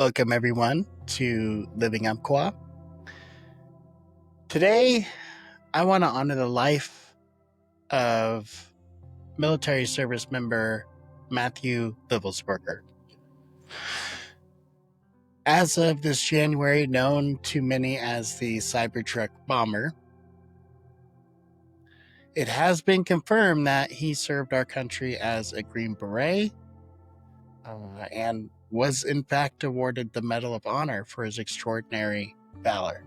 Welcome everyone to Living Umpqua. Today, I want to honor the life of military service member Matthew Livelsberger. As of this January, known to many as the Cybertruck bomber, it has been confirmed that he served our country as a Green Beret and was in fact awarded the Medal of Honor for his extraordinary valor.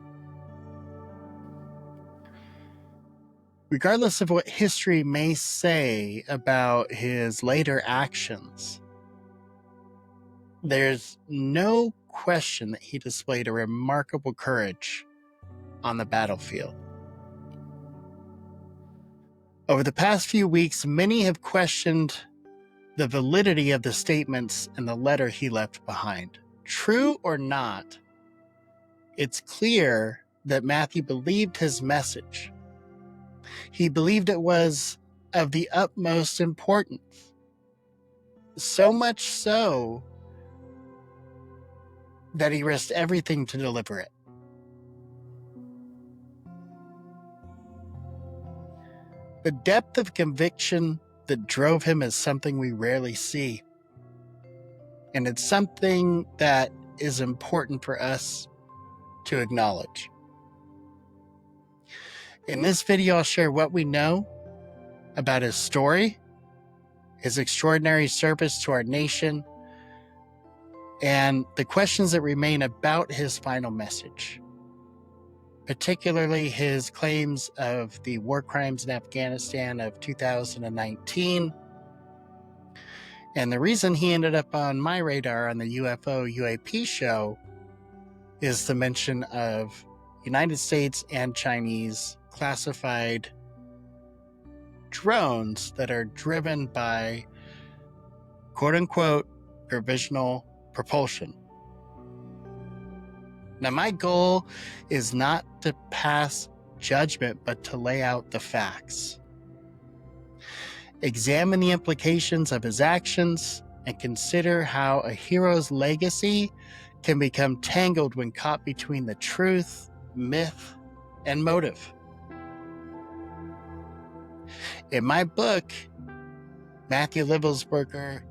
Regardless of what history may say about his later actions, there's no question that he displayed a remarkable courage on the battlefield. Over the past few weeks, many have questioned the validity of the statements in the letter he left behind. True or not, it's clear that Matthew believed his message. He believed it was of the utmost importance. So much so that he risked everything to deliver it. The depth of conviction that drove him is something we rarely see. And it's something that is important for us to acknowledge. In this video, I'll share what we know about his story, his extraordinary service to our nation, and the questions that remain about his final message, particularly his claims of the war crimes in Afghanistan of 2019. And the reason he ended up on my radar on the UFO-UAP show is the mention of United States and Chinese classified drones that are driven by quote-unquote provisional propulsion. Now, my goal is not to pass judgment, but to lay out the facts. Examine the implications of his actions and consider how a hero's legacy can become tangled when caught between the truth, myth, and motive. In my book, Matthew Livelsberger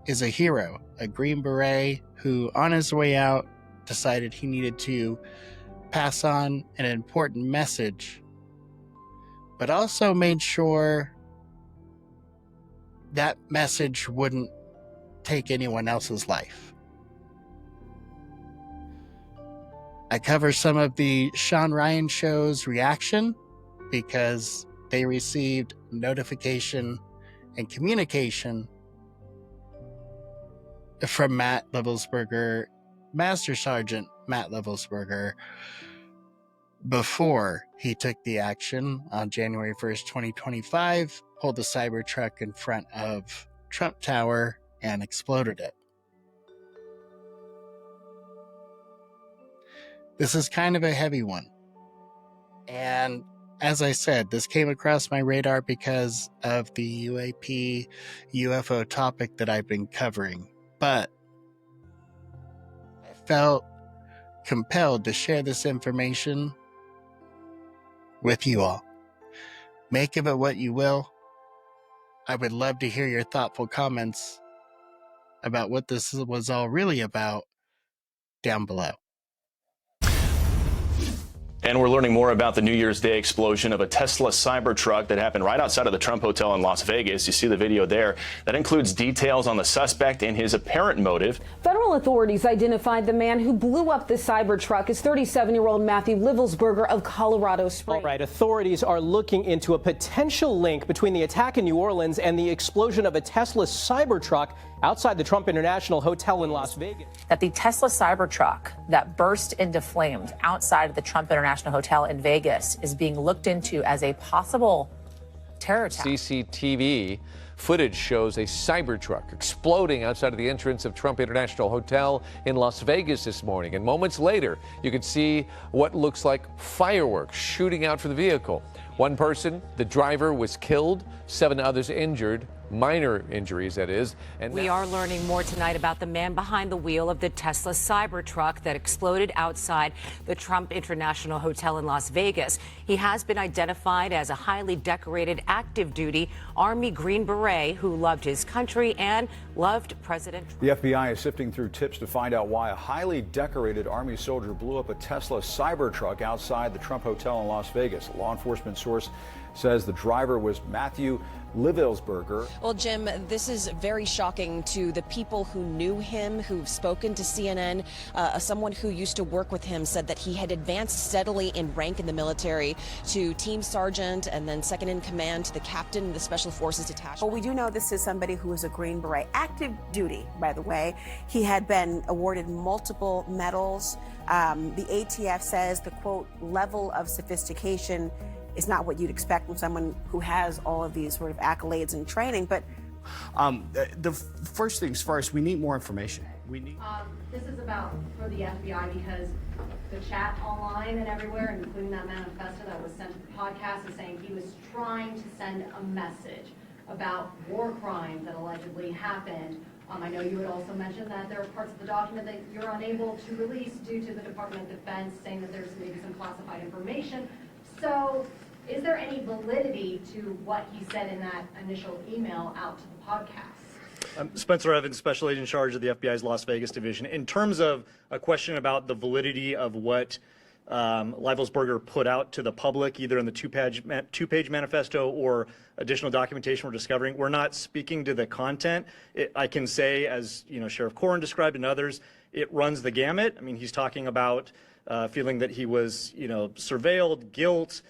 is a hero, a Green Beret who, on his way out, decided he needed to pass on an important message, but also made sure that message wouldn't take anyone else's life. I cover some of the Sean Ryan show's reaction because they received notification and communication from Matt Livelsberger, Master Sergeant Matt Livelsberger, before he took the action on January 1st, 2025, pulled the Cybertruck in front of Trump Tower and exploded it. This is kind of a heavy one. And as I said, this came across my radar because of the UAP UFO topic that I've been covering. But I felt compelled to share this information with you all. Make of it what you will. I would love to hear your thoughtful comments about what this was all really about down below. And we're learning more about the New Year's Day explosion of a Tesla Cybertruck that happened right outside of the Trump Hotel in Las Vegas. You see the video there. That includes details on the suspect and his apparent motive. Federal authorities identified the man who blew up the Cybertruck as 37-year-old Matthew Livelsberger of Colorado Springs. All right, authorities are looking into a potential link between the attack in New Orleans and the explosion of a Tesla Cybertruck outside the Trump International Hotel in Las Vegas. That the Tesla Cybertruck that burst into flames outside of the Trump International Hotel in Vegas is being looked into as a possible terror attack. CCTV footage shows a Cybertruck exploding outside of the entrance of Trump International Hotel in Las Vegas this morning. And moments later, you can see what looks like fireworks shooting out from the vehicle. One person, the driver, was killed, 7 others injured. minor injuries, that is. And we are learning more tonight about the man behind the wheel of the Tesla Cybertruck that exploded outside the Trump International Hotel in Las Vegas. He has been identified as a highly decorated active duty Army Green Beret who loved his country and loved President Trump. The FBI is sifting through tips to find out why a highly decorated Army soldier blew up a Tesla Cybertruck outside the Trump Hotel in Las Vegas. A law enforcement source says the driver was Matthew Livelsberger. Well, Jim, this is very shocking to the people who knew him, who've spoken to CNN. Someone who used to work with him said that he had advanced steadily in rank in the military to team sergeant and then second in command to the captain of the Special Forces Detachment. Well, we do know this is somebody who is a Green Beret, active duty, by the way. He had been awarded multiple medals. The ATF says the, quote, level of sophistication is not what you'd expect from someone who has all of these sort of accolades and training, but the first things first, we need more information. We need. This is about for the FBI because the chat online and everywhere, including that manifesto that was sent to the podcast, is saying he was trying to send a message about war crimes that allegedly happened. I know you had also mentioned that there are parts of the document that you're unable to release due to the Department of Defense saying that there's maybe some classified information. So is there any validity to what he said in that initial email out to the podcast? Spencer Evans, Special Agent in charge of the FBI's Las Vegas division. In terms of a question about the validity of what Livelsberger put out to the public, either in the two-page manifesto or additional documentation we're discovering, we're not speaking to the content. I can say, as you know, Sheriff Corrin described and others, it runs the gamut. I mean, he's talking about feeling that he was, surveilled, guilt.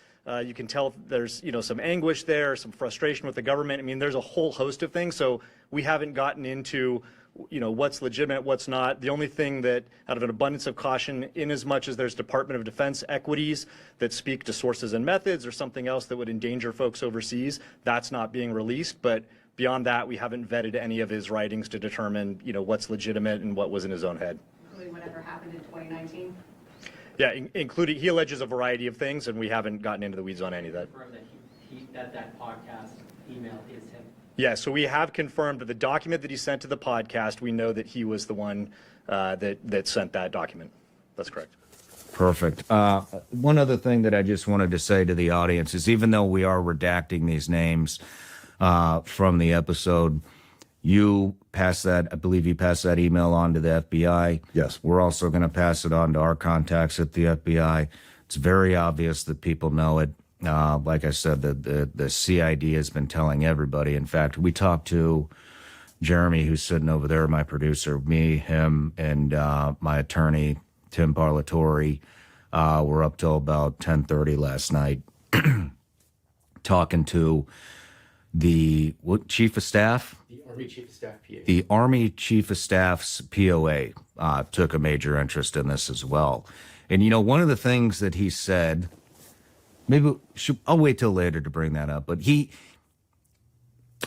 You can tell there's, some anguish there, some frustration with the government. I mean, there's a whole host of things. So we haven't gotten into, what's legitimate, what's not. The only thing that, out of an abundance of caution, in as much as there's Department of Defense equities that speak to sources and methods or something else that would endanger folks overseas, that's not being released. But beyond that, we haven't vetted any of his writings to determine, what's legitimate and what was in his own head. Including whatever happened in 2019? Yeah, including, he alleges a variety of things, and we haven't gotten into the weeds on any of that. That podcast email is him. Yeah, so we have confirmed that the document that he sent to the podcast, we know that he was the one that sent that document. That's correct. Perfect. One other thing that I just wanted to say to the audience is, even though we are redacting these names from the episode, you passed that, I believe you passed that email on to the FBI. Yes. We're also going to pass it on to our contacts at the FBI. It's very obvious that people know it. Like I said, the CID has been telling everybody. In fact, we talked to Jeremy, who's sitting over there, my producer, me, him, and my attorney, Tim Parlatore. We're up till about 10:30 last night talking to the chief of staff? The Army Chief of Staff PA. The Army Chief of Staff's POA took a major interest in this as well. And, one of the things that he said, I'll wait till later to bring that up, but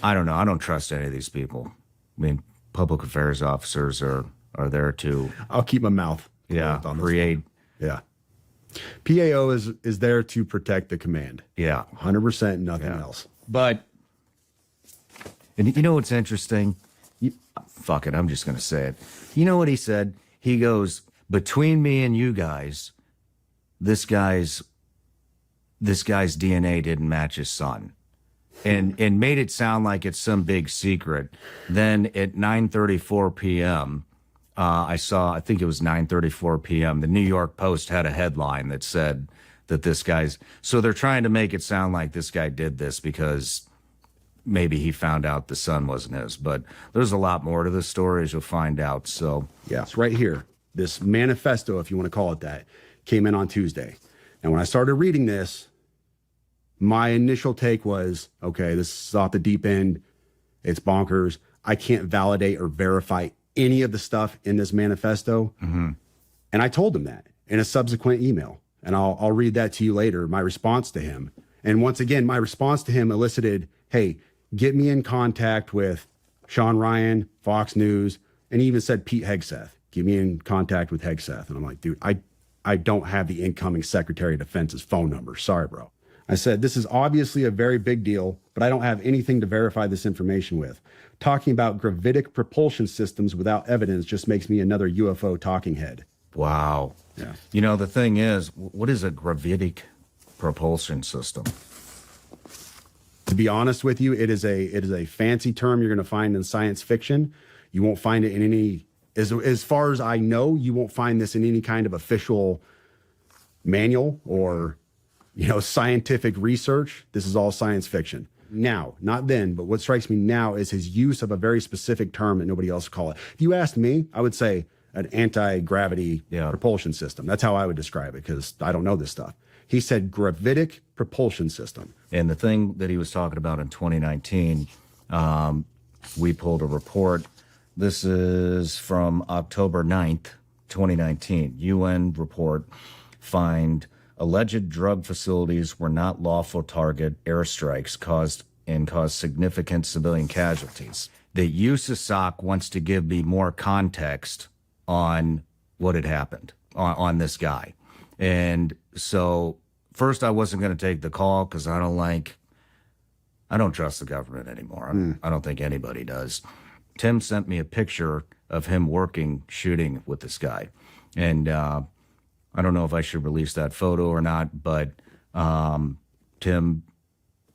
I don't know, I don't trust any of these people. I mean, public affairs officers are there to... I'll keep my mouth. Yeah, create... Yeah. PAO is there to protect the command. Yeah. 100%, nothing else. But... And you know what's interesting? Fuck it, I'm just going to say it. You know what he said? He goes, between me and you guys, this guy's DNA didn't match his son. And made it sound like it's some big secret. Then at 9:34 p.m., I think it was 9:34 p.m., the New York Post had a headline that said that this guy's... So they're trying to make it sound like this guy did this because... maybe he found out the son wasn't his, but there's a lot more to the story, as you'll find out. So yeah, it's right here. This manifesto, if you want to call it that, came in on Tuesday. And when I started reading this, my initial take was, okay, this is off the deep end. It's bonkers. I can't validate or verify any of the stuff in this manifesto. Mm-hmm. And I told him that in a subsequent email. And I'll read that to you later, my response to him. And once again, my response to him elicited, hey, get me in contact with Sean Ryan, Fox News, and he even said Pete Hegseth. Get me in contact with Hegseth. And I'm like, dude, I don't have the incoming Secretary of Defense's phone number. Sorry, bro. I said, this is obviously a very big deal, but I don't have anything to verify this information with. Talking about gravitic propulsion systems without evidence just makes me another UFO talking head. Wow. Yeah. You know, the thing is, what is a gravitic propulsion system? To be honest with you, it is a fancy term you're going to find in science fiction. You won't find it in any, as far as I know, you won't find this in any kind of official manual or, scientific research. This is all science fiction. Now, not then, but what strikes me now is his use of a very specific term that nobody else call it. If you asked me, I would say an anti-gravity propulsion system. That's how I would describe it, because I don't know this stuff. He said gravitic propulsion system. And the thing that he was talking about in 2019, we pulled a report. This is from October 9th, 2019. UN report find alleged drug facilities were not lawful target airstrikes caused significant civilian casualties. The USASOC wants to give me more context on what had happened on this guy. And so first I wasn't going to take the call because I don't trust the government anymore. I don't think anybody does. Tim sent me a picture of him shooting with this guy. And I don't know if I should release that photo or not, but Tim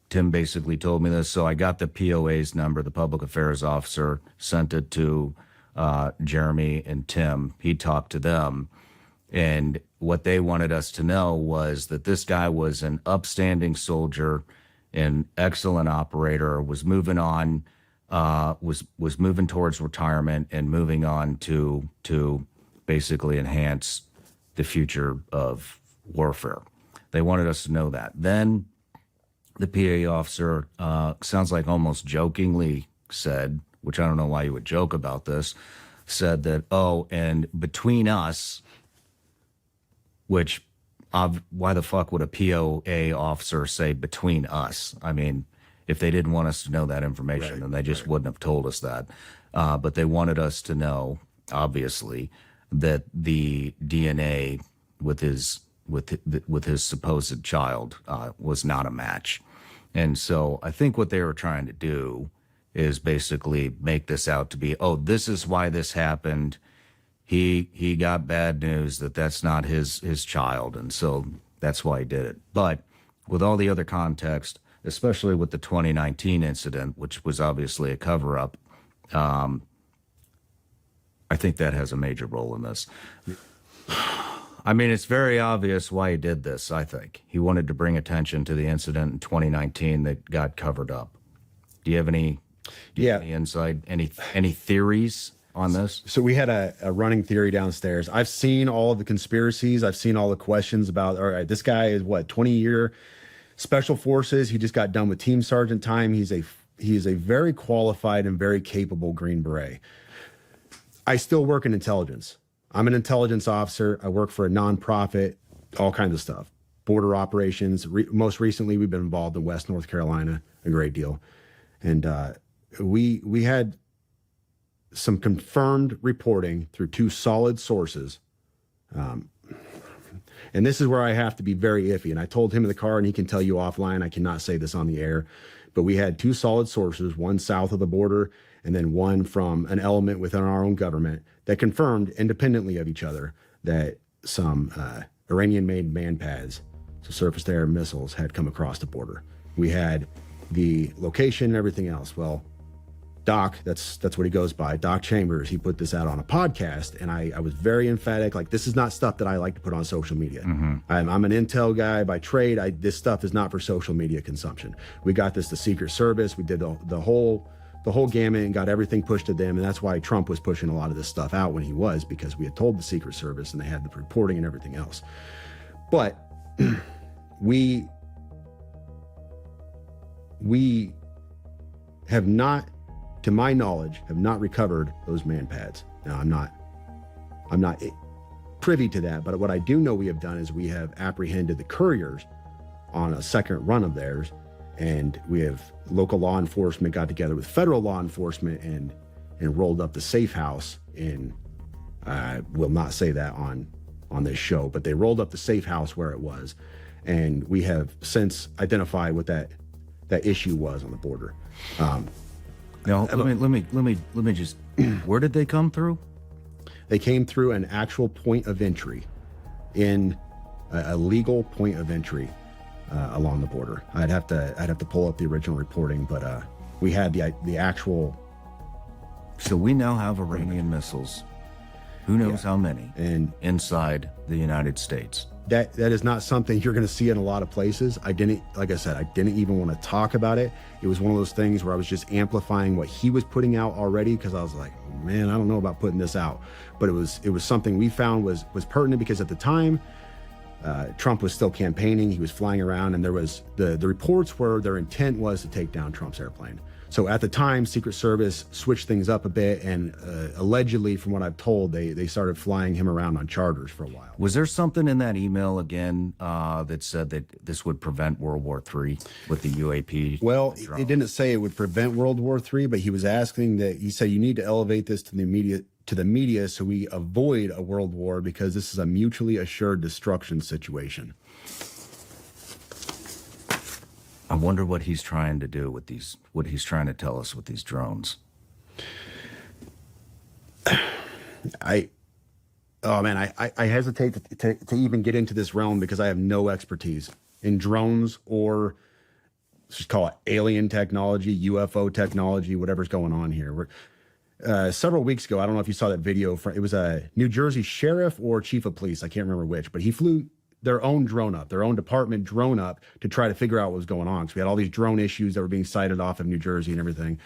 basically told me this. So I got the POA's number, the public affairs officer, sent it to Jeremy and Tim. He talked to them. And what they wanted us to know was that this guy was an upstanding soldier, an excellent operator, was moving on, was moving towards retirement and moving on to basically enhance the future of warfare. They wanted us to know that. Then the PA officer, sounds like almost jokingly said, which I don't know why you would joke about this, said that, and between us, which why the fuck would a POA officer say between us? I mean, if they didn't want us to know that information, then they just wouldn't have told us that. But they wanted us to know, obviously, that the DNA with his supposed child was not a match. And so I think what they were trying to do is basically make this out to be, this is why this happened. He got bad news that that's not his child, and so that's why he did it. But with all the other context, especially with the 2019 incident, which was obviously a cover-up, I think that has a major role in this. I mean, it's very obvious why he did this, I think. He wanted to bring attention to the incident in 2019 that got covered up. Do you have any insight, any theories on this? So we had a running theory downstairs. I've seen all of the conspiracies. I've seen all the questions about, all right, this guy is 20-year special forces. He just got done with team sergeant time. He is a very qualified and very capable Green Beret. I still work in intelligence. I'm an intelligence officer. I work for a nonprofit, all kinds of stuff. Border operations. Most recently, we've been involved in West North Carolina a great deal. And we had some confirmed reporting through two solid sources. And this is where I have to be very iffy. And I told him in the car, and he can tell you offline, I cannot say this on the air, but we had two solid sources, one south of the border and then one from an element within our own government that confirmed independently of each other that some Iranian-made Manpads, so surface-to-air missiles, had come across the border. We had the location and everything else. Well, Doc, that's what he goes by, Doc Chambers, he put this out on a podcast, and I was very emphatic, like, this is not stuff that I like to put on social media. I'm an intel guy by trade. This stuff is not for social media consumption. We got this to Secret Service. We did the whole gamut and got everything pushed to them, and that's why Trump was pushing a lot of this stuff out when he was, because we had told the Secret Service and they had the reporting and everything else. But we have not, to my knowledge, have not recovered those Manpads. Now, I'm not privy to that, but what I do know we have done is we have apprehended the couriers on a second run of theirs, and we have local law enforcement got together with federal law enforcement and rolled up the safe house in, I will not say that on this show, but they rolled up the safe house where it was. And we have since identified what that issue was on the border. Now, let me just, where did they come through? They came through an actual point of entry, in a legal point of entry along the border. I'd have to pull up the original reporting, but we had the actual. So we now have Iranian missiles. Who knows how many inside the United States? That is not something you're going to see in a lot of places. Like I said, I didn't even want to talk about it. It was one of those things where I was just amplifying what he was putting out already, because I was like, man, I don't know about putting this out. But it was something we found was pertinent, because at the time, Trump was still campaigning. He was flying around, and there was the reports were their intent was to take down Trump's airplane. So at the time, Secret Service switched things up a bit, and allegedly, from what I've told, they started flying him around on charters for a while. Was there something in that email again that said that this would prevent World War III with the UAP? Well, it didn't say it would prevent World War III, but he was asking that. He said you need to elevate this to the media so we avoid a world war, because this is a mutually assured destruction situation. I wonder what he's trying to do with these, what he's trying to tell us with these drones. I hesitate to even get into this realm, because I have no expertise in drones, or let's just call it alien technology, UFO technology, whatever's going on here. Several weeks ago, I don't know if you saw that video, it was a New Jersey sheriff or chief of police, I can't remember which, but he flew their own drone up, their own department drone up, to try to figure out what was going on. So we had all these drone issues that were being cited off of New Jersey and everything.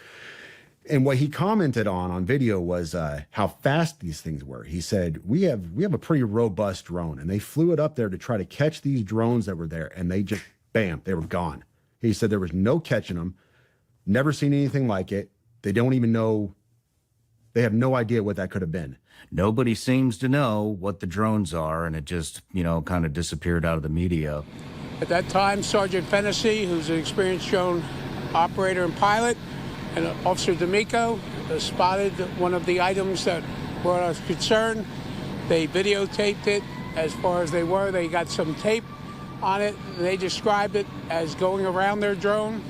And what he commented on video was how fast these things were. He said, we have a pretty robust drone, and they flew it up there to try to catch these drones that were there, and they just, bam, they were gone. He said there was no catching them, never seen anything like it. They don't even know, they have no idea what that could have been. Nobody seems to know what the drones are, and it just, kind of disappeared out of the media. At that time, Sergeant Fennessy, who's an experienced drone operator and pilot, and Officer D'Amico spotted one of the items that brought us concern. They videotaped it as far as they were. They got some tape on it. They described it as going around their drone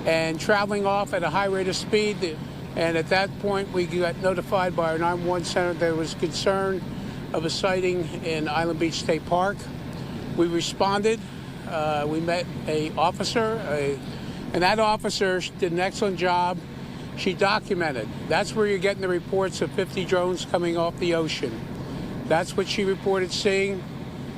and traveling off at a high rate of speed. And at that point, we got notified by our 911 center there was concern of a sighting in Island Beach State Park. We responded. We met an officer, and that officer did an excellent job. She documented. That's where you're getting the reports of 50 drones coming off the ocean. That's what she reported seeing.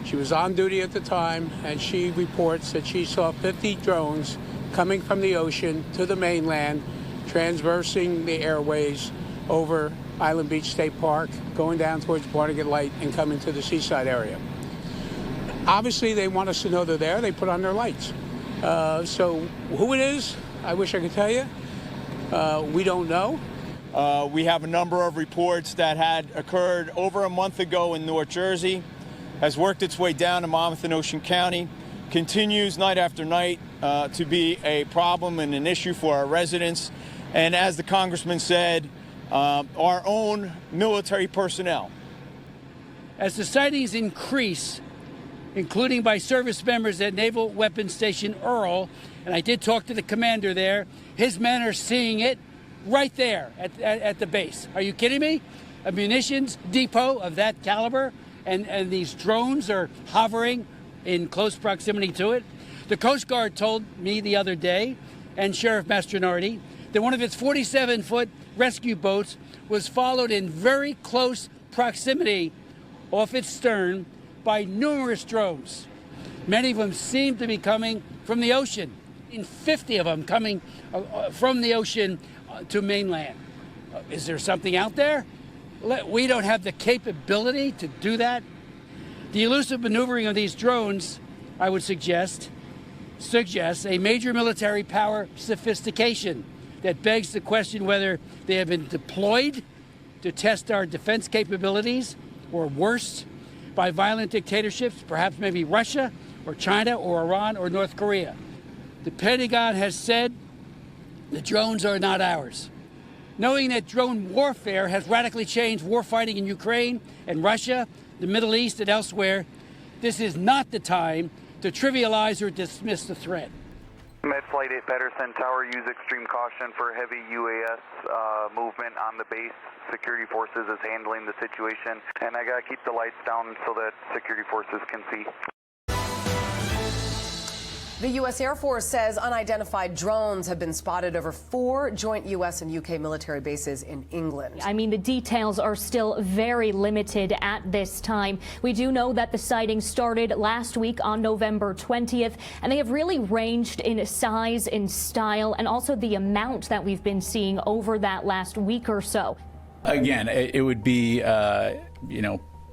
She was on duty at the time, and she reports that she saw 50 drones coming from the ocean to the mainland, transversing the airways over Island Beach State Park, going down towards Barnegat Light and coming to the seaside area. Obviously, they want us to know they're there. They put on their lights. So who it is, I wish I could tell you. We don't know. We have a number of reports that had occurred over a month ago in North Jersey, has worked its way down to Monmouth and Ocean County, continues night after night to be a problem and an issue for our residents. And as the congressman said, our own military personnel. As the sightings increase, including by service members at Naval Weapons Station Earl, and I did talk to the commander there, his men are seeing it right there at the base. Are you kidding me? A munitions depot of that caliber, and these drones are hovering in close proximity to it. The Coast Guard told me the other day, and Sheriff Mastronardi, that one of its 47-foot rescue boats was followed in very close proximity off its stern by numerous drones. Many of them seem to be coming from the ocean, and 50 of them coming from the ocean to mainland. Is there something out there? We don't have the capability to do that. The elusive maneuvering of these drones, I would suggest a major military power sophistication that begs the question whether they have been deployed to test our defense capabilities, or worse, by violent dictatorships, perhaps maybe Russia or China or Iran or North Korea. The Pentagon has said the drones are not ours. Knowing that drone warfare has radically changed warfighting in Ukraine and Russia, the Middle East and elsewhere, this is not the time to trivialize or dismiss the threat. Med Flight 8 Patterson Tower, use extreme caution for heavy UAS movement on the base. Security forces is handling the situation, and I gotta keep the lights down so that security forces can see. The U.S. Air Force says unidentified drones have been spotted over 4 joint U.S. and U.K. military bases in England. I mean, the details are still very limited at this time. We do know that the sightings started last week on November 20th, and they have really ranged in size, in style, and also the amount that we've been seeing over that last week or so. Again, it would be,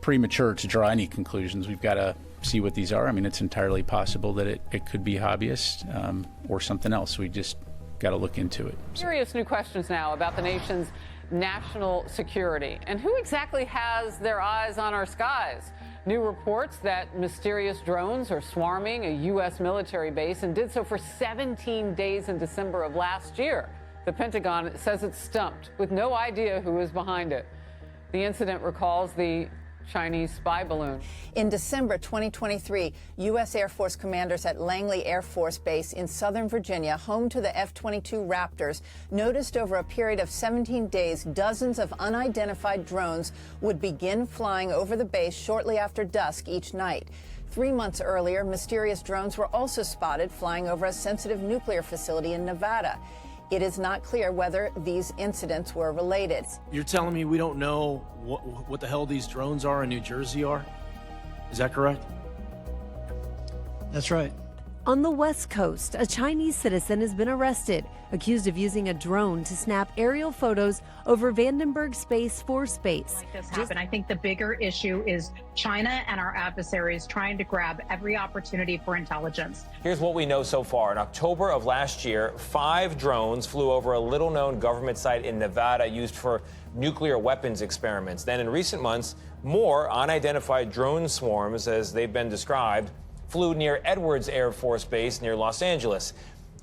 premature to draw any conclusions. We've got to see what these are. I mean, it's entirely possible that it could be hobbyists or something else. We just got to look into it. Serious new questions now about the nation's national security and who exactly has their eyes on our skies. New reports that mysterious drones are swarming a U.S. military base and did so for 17 days in December of last year. The Pentagon says it's stumped with no idea who is behind it. The incident recalls the Chinese spy balloon. In December 2023, U.S. Air Force commanders at Langley Air Force Base in Southern Virginia, home to the F-22 Raptors, noticed over a period of 17 days dozens of unidentified drones would begin flying over the base shortly after dusk each night. 3 months earlier, mysterious drones were also spotted flying over a sensitive nuclear facility in Nevada. It is not clear whether these incidents were related. You're telling me we don't know what the hell these drones are in New Jersey are? Is that correct? That's right. On the West Coast, a Chinese citizen has been arrested, accused of using a drone to snap aerial photos over Vandenberg Space Force Base. This happened. I think the bigger issue is China and our adversaries trying to grab every opportunity for intelligence. Here's what we know so far. In October of last year, 5 drones flew over a little-known government site in Nevada used for nuclear weapons experiments. Then in recent months, more unidentified drone swarms, as they've been described, flew near Edwards Air Force Base near Los Angeles.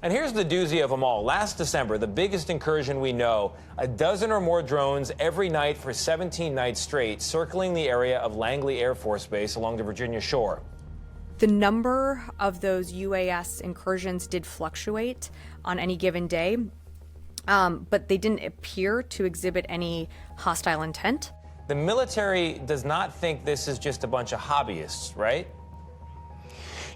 And here's the doozy of them all. Last December, the biggest incursion we know, a dozen or more drones every night for 17 nights straight, circling the area of Langley Air Force Base along the Virginia shore. The number of those UAS incursions did fluctuate on any given day, but they didn't appear to exhibit any hostile intent. The military does not think this is just a bunch of hobbyists, right?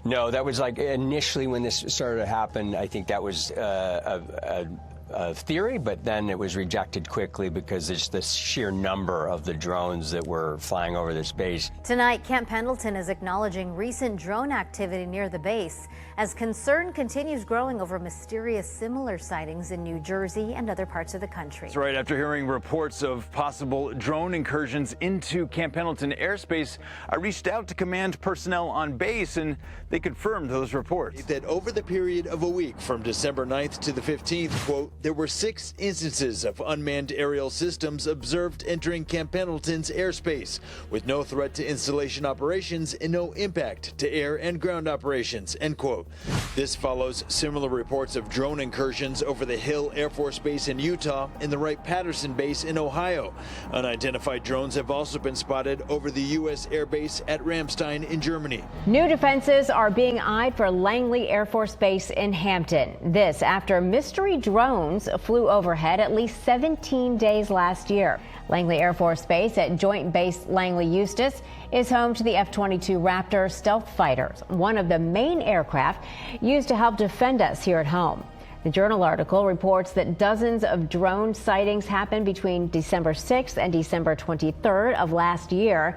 No, that was like initially when this started to happen, I think that was a theory, but then it was rejected quickly because it's the sheer number of the drones that were flying over this base. Tonight, Camp Pendleton is acknowledging recent drone activity near the base as concern continues growing over mysterious similar sightings in New Jersey and other parts of the country. That's right. After hearing reports of possible drone incursions into Camp Pendleton airspace, I reached out to command personnel on base, and they confirmed those reports. That over the period of a week from December 9th to the 15th, quote, there were 6 instances of unmanned aerial systems observed entering Camp Pendleton's airspace, with no threat to installation operations and no impact to air and ground operations, end quote. This follows similar reports of drone incursions over the Hill Air Force Base in Utah and the Wright-Patterson Base in Ohio. Unidentified drones have also been spotted over the U.S. Air Base at Ramstein in Germany. New defenses are being eyed for Langley Air Force Base in Hampton. This after mystery drones flew overhead at least 17 days last year. Langley Air Force Base at Joint Base Langley-Eustis is home to the F-22 Raptor stealth fighters, one of the main aircraft used to help defend us here at home. The Journal article reports that dozens of drone sightings happened between December 6th and December 23rd of last year.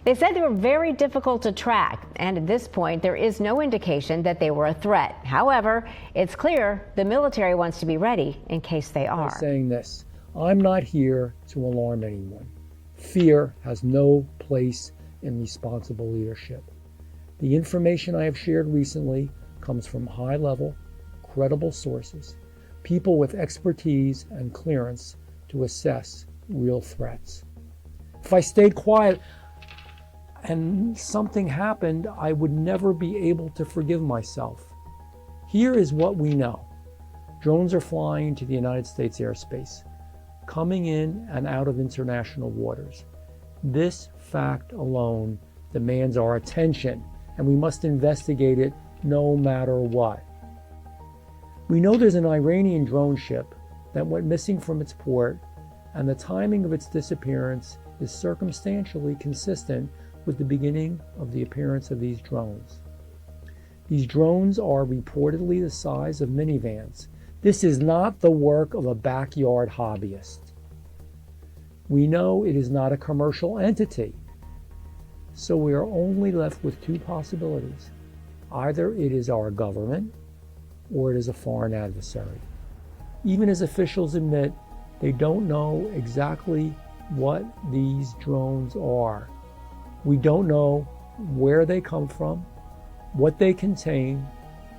They said they were very difficult to track, and at this point, there is no indication that they were a threat. However, it's clear the military wants to be ready in case they are. I'm saying this, I'm not here to alarm anyone. Fear has no place in responsible leadership. The information I have shared recently comes from high-level, credible sources, people with expertise and clearance to assess real threats. If I stayed quiet and something happened, I would never be able to forgive myself. Here is what we know. Drones are flying into the United States airspace, coming in and out of international waters. This fact alone demands our attention and we must investigate it no matter what. We know there's an Iranian drone ship that went missing from its port, and the timing of its disappearance is circumstantially consistent with the beginning of the appearance of these drones. These drones are reportedly the size of minivans. This is not the work of a backyard hobbyist. We know it is not a commercial entity, so we are only left with two possibilities. Either it is our government, or it is a foreign adversary. Even as officials admit, they don't know exactly what these drones are. We don't know where they come from, what they contain,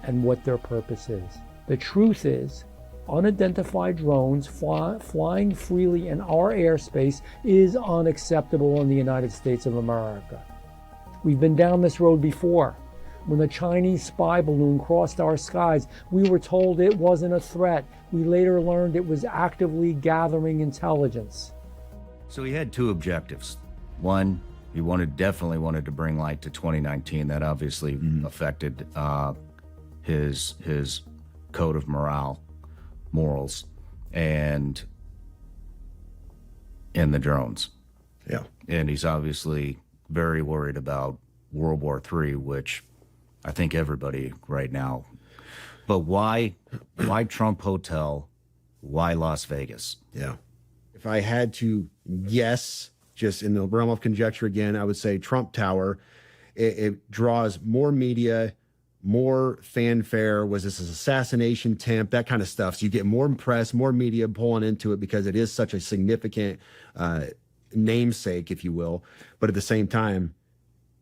and what their purpose is. The truth is, unidentified drones flying freely in our airspace is unacceptable in the United States of America. We've been down this road before. When the Chinese spy balloon crossed our skies, we were told it wasn't a threat. We later learned it was actively gathering intelligence. So he had two objectives. One, he definitely wanted to bring light to 2019. That obviously affected his code of morals, and the drones. Yeah. And he's obviously very worried about World War III, which I think everybody right now. But why Trump Hotel? Why Las Vegas? Yeah. If I had to guess, just in the realm of conjecture again, I would say Trump Tower. It draws more media, more fanfare. Was this an assassination attempt? That kind of stuff. So you get more press, more media pulling into it because it is such a significant namesake, if you will. But at the same time,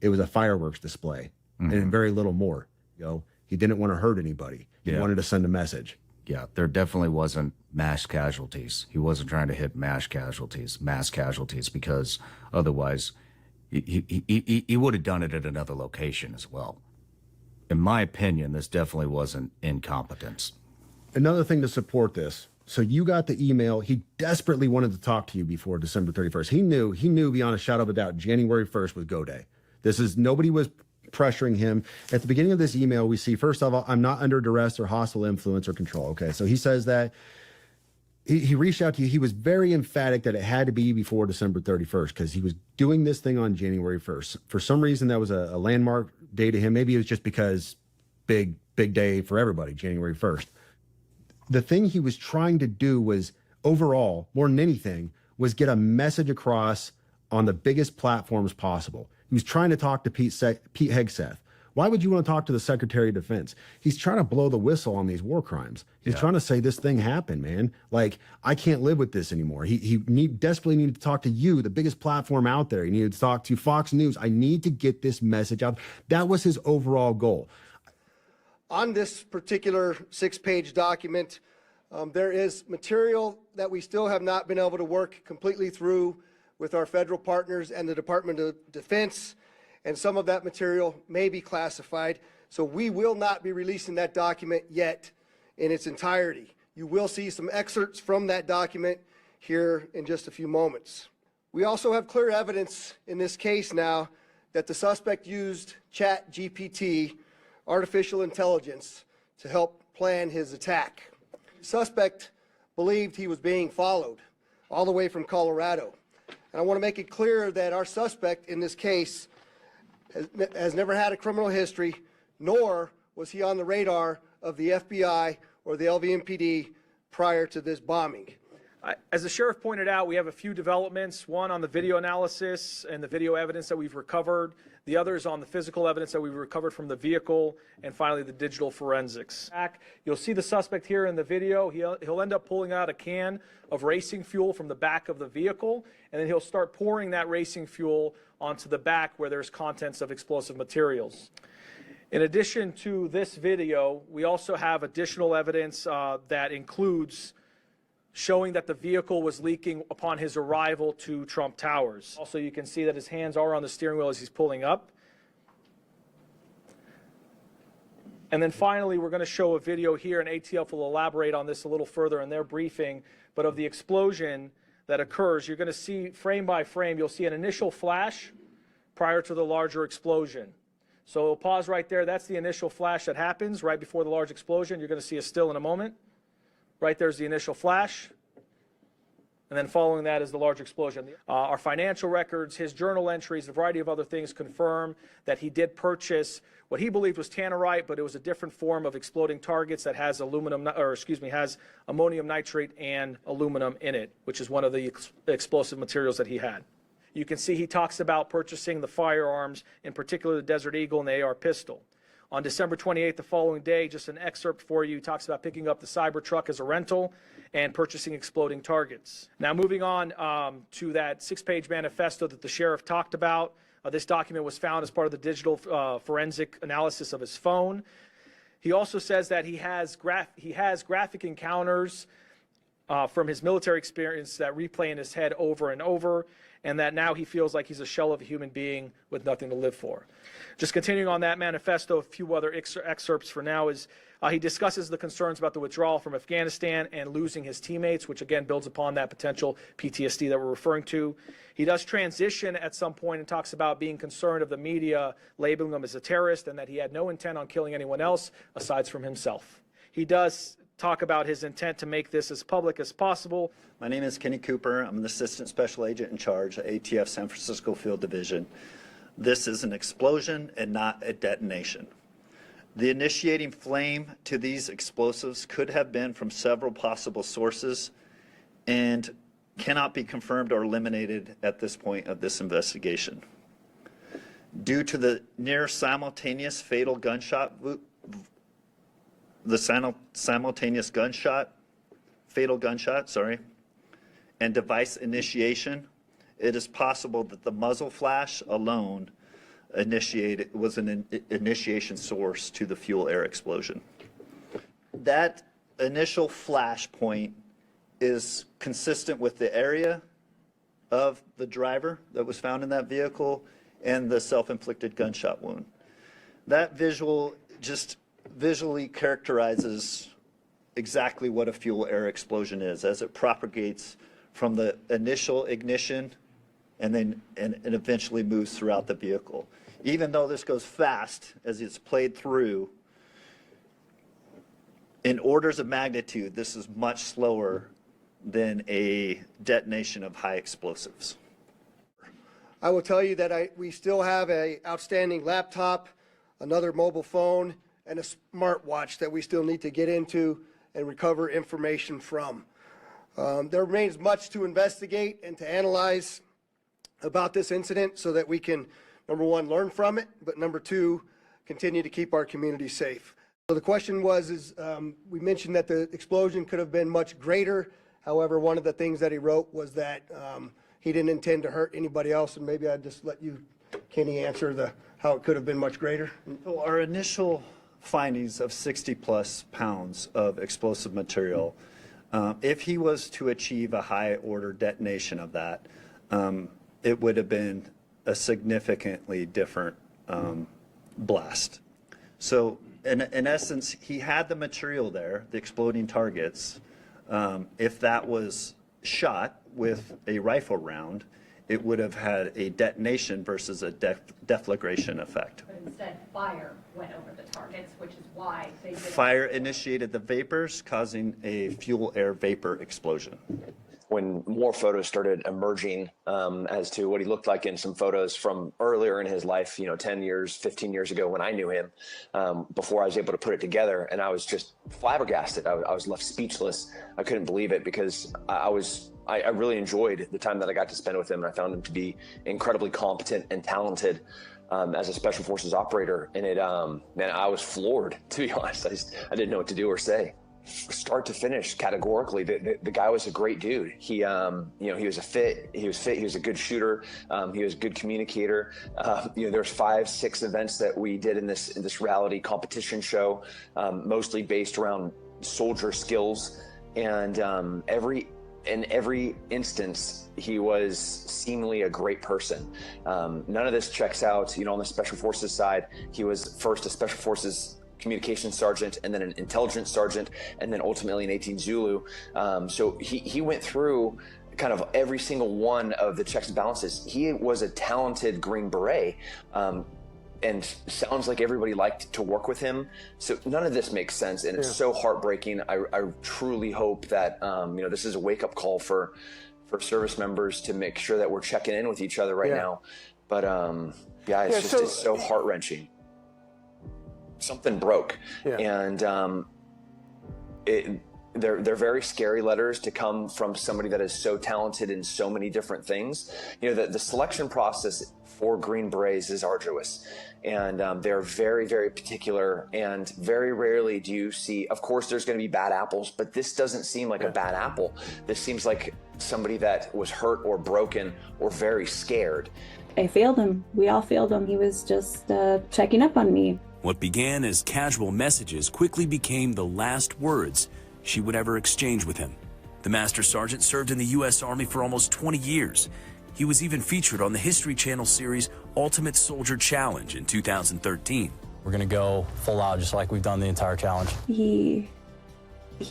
it was a fireworks display and very little more. He didn't want to hurt anybody. He wanted to send a message. Yeah, there definitely wasn't mass casualties. He wasn't trying to hit mass casualties, because otherwise he would have done it at another location as well. In my opinion, this definitely wasn't incompetence. Another thing to support this. So you got the email. He desperately wanted to talk to you before December 31st. He knew beyond a shadow of a doubt, January 1st was go day. Nobody was pressuring him. At the beginning of this email, we see, first of all, I'm not under duress or hostile influence or control. Okay, so he says that he reached out to you. He was very emphatic that it had to be before December 31st because he was doing this thing on January 1st. For some reason, that was a landmark day to him. Maybe it was just because big day for everybody, January 1st. The thing he was trying to do was, overall, more than anything, was get a message across on the biggest platforms possible. He was trying to talk to Pete Hegseth. Why would you want to talk to the Secretary of Defense? He's trying to blow the whistle on these war crimes. He's trying to say this thing happened, man. Like, I can't live with this anymore. He desperately needed to talk to you, the biggest platform out there. He needed to talk to Fox News. I need to get this message out. That was his overall goal. On this particular 6-page document, there is material that we still have not been able to work completely through with our federal partners and the Department of Defense, and some of that material may be classified. So we will not be releasing that document yet in its entirety. You will see some excerpts from that document here in just a few moments. We also have clear evidence in this case now that the suspect used ChatGPT, artificial intelligence, to help plan his attack. The suspect believed he was being followed all the way from Colorado. And I want to make it clear that our suspect in this case has never had a criminal history, nor was he on the radar of the FBI or the LVMPD prior to this bombing. As the sheriff pointed out, we have a few developments, one on the video analysis and the video evidence that we've recovered, the others on the physical evidence that we've recovered from the vehicle, and finally the digital forensics. You'll see the suspect here in the video. He'll end up pulling out a can of racing fuel from the back of the vehicle, and then he'll start pouring that racing fuel onto the back where there's contents of explosive materials. In addition to this video, we also have additional evidence that includes showing that the vehicle was leaking upon his arrival to Trump Towers. Also, you can see that his hands are on the steering wheel as he's pulling up. And then finally, we're going to show a video here, and ATF will elaborate on this a little further in their briefing, but of the explosion that occurs. You're going to see frame by frame, you'll see an initial flash prior to the larger explosion. So we'll pause right there. That's the initial flash that happens right before the large explosion. You're going to see a still in a moment. Right there's the initial flash. And then following that is the large explosion. Our financial records, his journal entries, a variety of other things confirm that he did purchase what he believed was tannerite, but it was a different form of exploding targets that has has ammonium nitrate and aluminum in it, which is one of the explosive materials that he had. You can see he talks about purchasing the firearms, in particular the Desert Eagle and the AR pistol. On December 28th, the following day, just an excerpt for you, he talks about picking up the Cybertruck as a rental and purchasing exploding targets. Now moving on to that 6-page manifesto that the sheriff talked about. This document was found as part of the digital forensic analysis of his phone. He also says that he has graphic encounters from his military experience that replay in his head over and over, and that now he feels like he's a shell of a human being with nothing to live for. Just continuing on that manifesto, a few other excerpts for now is he discusses the concerns about the withdrawal from Afghanistan and losing his teammates, which again builds upon that potential PTSD that we're referring to. He does transition at some point and talks about being concerned of the media labeling him as a terrorist and that he had no intent on killing anyone else aside from himself. He does talk about his intent to make this as public as possible. My name is Kenny Cooper. I'm an Assistant Special Agent in charge at ATF San Francisco Field Division. This is an explosion and not a detonation. The initiating flame to these explosives could have been from several possible sources and cannot be confirmed or eliminated at this point of this investigation. Due to the near simultaneous fatal gunshot, fatal gunshot, and device initiation, it is possible that the muzzle flash alone was an initiation source to the fuel air explosion. That initial flash point is consistent with the area of the driver that was found in that vehicle and the self-inflicted gunshot wound. That visual just visually characterizes exactly what a fuel air explosion is as it propagates from the initial ignition and eventually moves throughout the vehicle. Even though this goes fast as it's played through, in orders of magnitude, this is much slower than a detonation of high explosives. I will tell you that we still have an outstanding laptop, another mobile phone, and a smartwatch that we still need to get into and recover information from. There remains much to investigate and to analyze about this incident so that we can, number one, learn from it, but number two, continue to keep our community safe. So the question was, we mentioned that the explosion could have been much greater. However, one of the things that he wrote was that he didn't intend to hurt anybody else, and maybe I'd just let you, Kenny, answer how it could have been much greater. So our initial findings of 60+ pounds of explosive material, if he was to achieve a high order detonation of that, it would have been a significantly different blast. So in essence, he had the material there, the exploding targets. If that was shot with a rifle round, it would have had a detonation versus a deflagration effect. But instead, fire went over the targets, which is why they did. Fire initiated the vapors, causing a fuel air vapor explosion. When more photos started emerging as to what he looked like in some photos from earlier in his life, 10 years, 15 years ago when I knew him, before I was able to put it together, and I was just flabbergasted. I was left speechless. I couldn't believe it because I really enjoyed the time that I got to spend with him, and I found him to be incredibly competent and talented as a special forces operator. And I was floored, to be honest. I didn't know what to do or say. Start to finish, categorically, the guy was a great dude. He was fit. He was a good shooter. He was a good communicator. There's 5-6 events that we did in this reality competition show, mostly based around soldier skills, and in every instance, he was seemingly a great person. None of this checks out. On the Special Forces side, he was first a Special Forces communications sergeant, and then an intelligence sergeant, and then ultimately an 18 Zulu. So he went through kind of every single one of the checks and balances. He was a talented Green Beret. and sounds like everybody liked to work with him. So none of this makes sense, and it's so heartbreaking. I truly hope that this is a wake-up call for service members to make sure that we're checking in with each other right now. But it's so heart-wrenching. Something broke, and they're very scary letters to come from somebody that is so talented in so many different things. The selection process for Green Berets is arduous, and they're very, very particular, and very rarely do you see, of course there's going to be bad apples, but this doesn't seem like a bad apple. This seems like somebody that was hurt or broken or very scared. I failed him. We all failed him. He was just checking up on me. What began as casual messages quickly became the last words she would ever exchange with him. The Master Sergeant served in the U.S. Army for almost 20 years. He was even featured on the History Channel series Ultimate Soldier Challenge in 2013. We're going to go full out just like we've done the entire challenge. He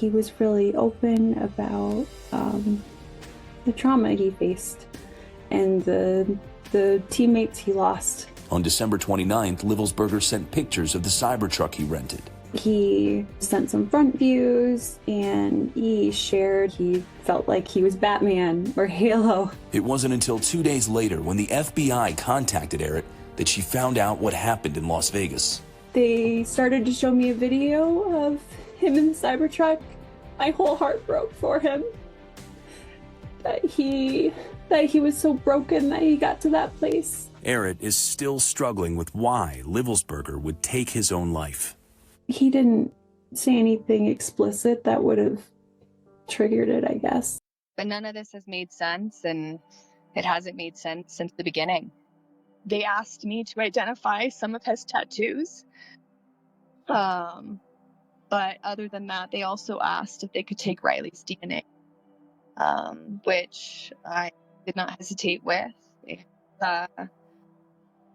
was really open about the trauma he faced and the teammates he lost. On December 29th, Livelsberger sent pictures of the Cybertruck he rented. He sent some front views, and he shared he felt like he was Batman or Halo. It wasn't until 2 days later, when the FBI contacted Eric, that she found out what happened in Las Vegas. They started to show me a video of him in the Cybertruck. My whole heart broke for him. That he was so broken that he got to that place. Eric is still struggling with why Livelsberger would take his own life. He didn't say anything explicit that would have triggered it, I guess. But none of this has made sense, and it hasn't made sense since the beginning. They asked me to identify some of his tattoos. But other than that, they also asked if they could take Riley's DNA, which I did not hesitate with.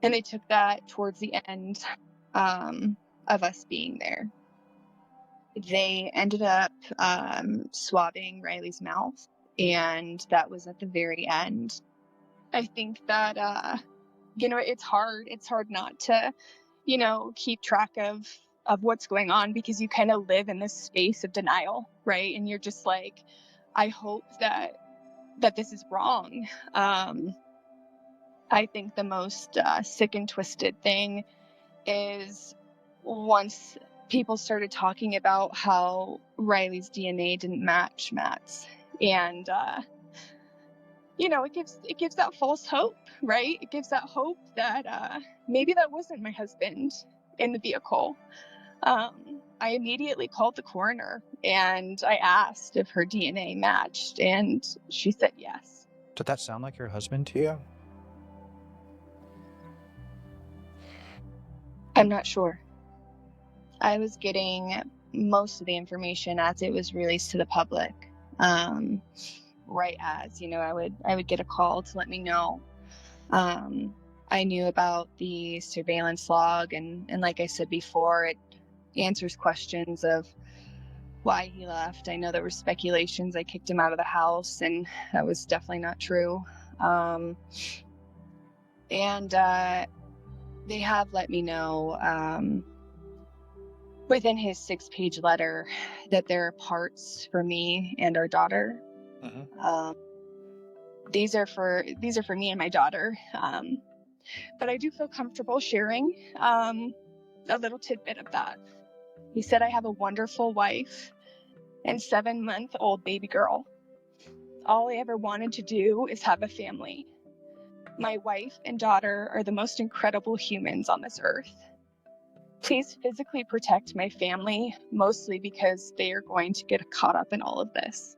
And they took that towards the end of us being there. They ended up swabbing Riley's mouth, and that was at the very end. I think that, it's hard. It's hard not to, keep track of what's going on, because you kind of live in this space of denial, right? And you're just like, I hope that this is wrong. I think the most sick and twisted thing is once people started talking about how Riley's DNA didn't match Matt's, and it gives that false hope, right? It gives that hope that maybe that wasn't my husband in the vehicle. I immediately called the coroner and I asked if her DNA matched, and she said yes. Did that sound like your husband to you? I'm not sure. I was getting most of the information as it was released to the public. Right as, I would get a call to let me know. I knew about the surveillance log, and like I said before, it answers questions of why he left. I know there were speculations I kicked him out of the house, and that was definitely not true. They have let me know within his 6-page letter that there are parts for me and our daughter. Mm-hmm. These are for me and my daughter. But I do feel comfortable sharing a little tidbit of that. He said, I have a wonderful wife and 7-month-old baby girl. All I ever wanted to do is have a family. My wife and daughter are the most incredible humans on this earth. Please physically protect my family, mostly because they are going to get caught up in all of this.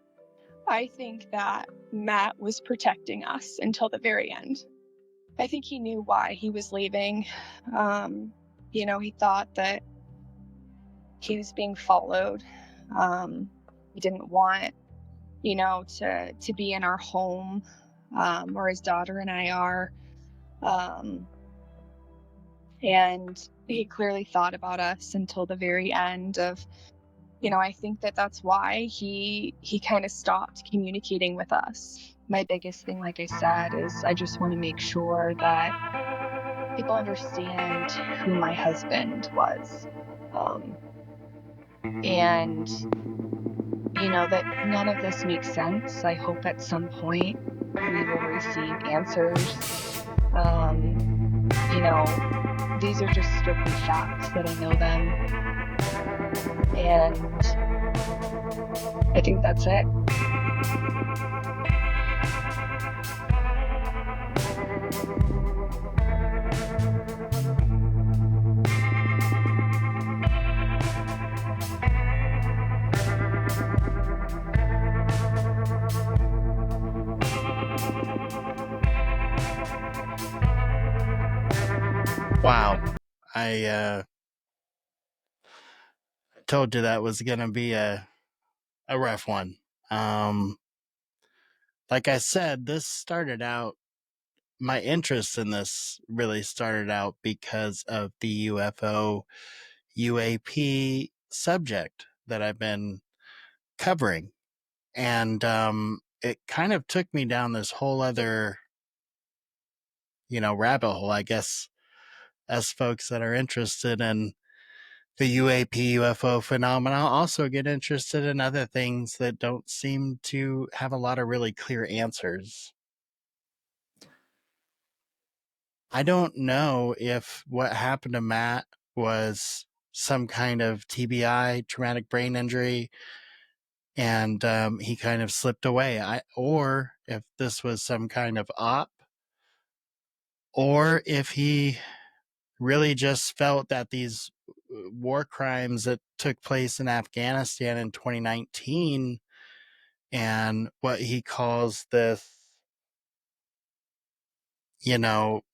I think that Matt was protecting us until the very end. I think he knew why he was leaving. He thought that he was being followed. He didn't want, to be in our home, where his daughter and I are. And he clearly thought about us until the very end of, I think that's why he kind of stopped communicating with us. My biggest thing, like I said, is I just want to make sure that people understand who my husband was. And, you know, that none of this makes sense. I hope at some point we will receive answers. You know, these are just strictly facts that I know them. And I think that's it. Wow. I told you that was going to be a rough one. Like I said, this started out, my interest in this really started out because of the UFO UAP subject that I've been covering. And it kind of took me down this whole other, rabbit hole, I guess, as folks that are interested in the UAP UFO phenomena also get interested in other things that don't seem to have a lot of really clear answers. I don't know if what happened to Matt was some kind of TBI, traumatic brain injury, and he kind of slipped away, or if this was some kind of op, or if he really just felt that these war crimes that took place in Afghanistan in 2019 and what he calls this,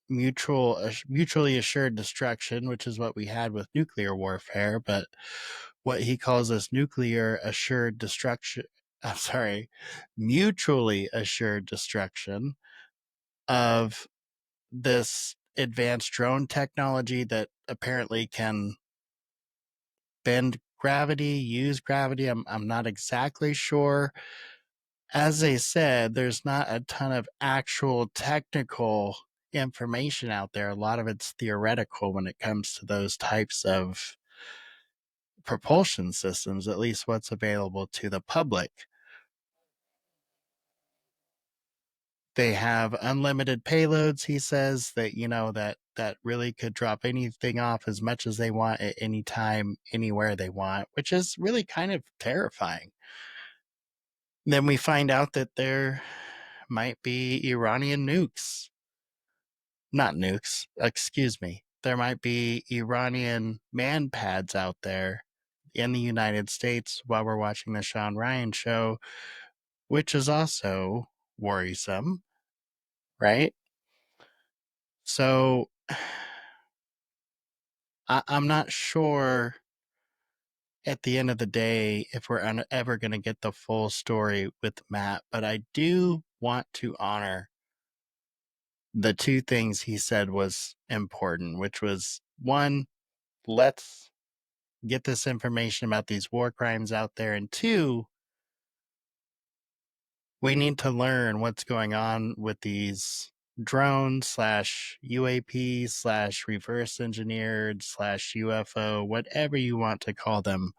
mutually assured destruction, which is what we had with nuclear warfare, but what he calls this mutually assured destruction of this advanced drone technology that apparently can bend gravity, use gravity. I'm not exactly sure. As they said, there's not a ton of actual technical information out there. A lot of it's theoretical when it comes to those types of propulsion systems, at least what's available to the public. They have unlimited payloads, he says, that that really could drop anything off as much as they want at any time, anywhere they want, which is really kind of terrifying. Then we find out that there might be Iranian nukes. Not nukes, excuse me. There might be Iranian Manpads out there in the United States while we're watching the Sean Ryan show, which is also worrisome, right? So I'm not sure at the end of the day if we're ever going to get the full story with Matt, but I do want to honor the two things he said was important, which was, one, let's get this information about these war crimes out there, and two, we need to learn what's going on with these drones / UAP / reverse engineered / UFO, whatever you want to call them,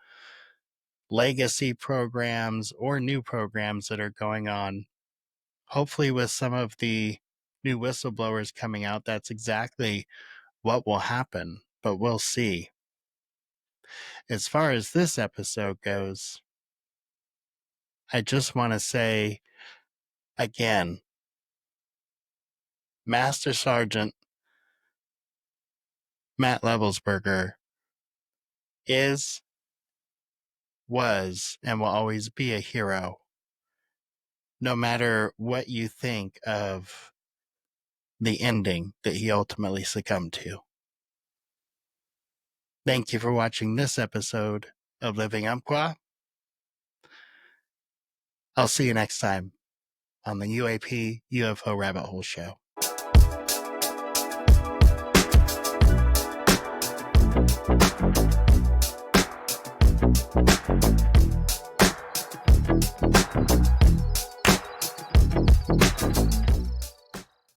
legacy programs or new programs that are going on. Hopefully with some of the new whistleblowers coming out, that's exactly what will happen, but we'll see. As far as this episode goes, I just want to say again, Master Sergeant Matt Livelsberger was, and will always be a hero, no matter what you think of the ending that he ultimately succumbed to. Thank you for watching this episode of Living Umpqua. I'll see you next time on the UAP UFO Rabbit Hole Show.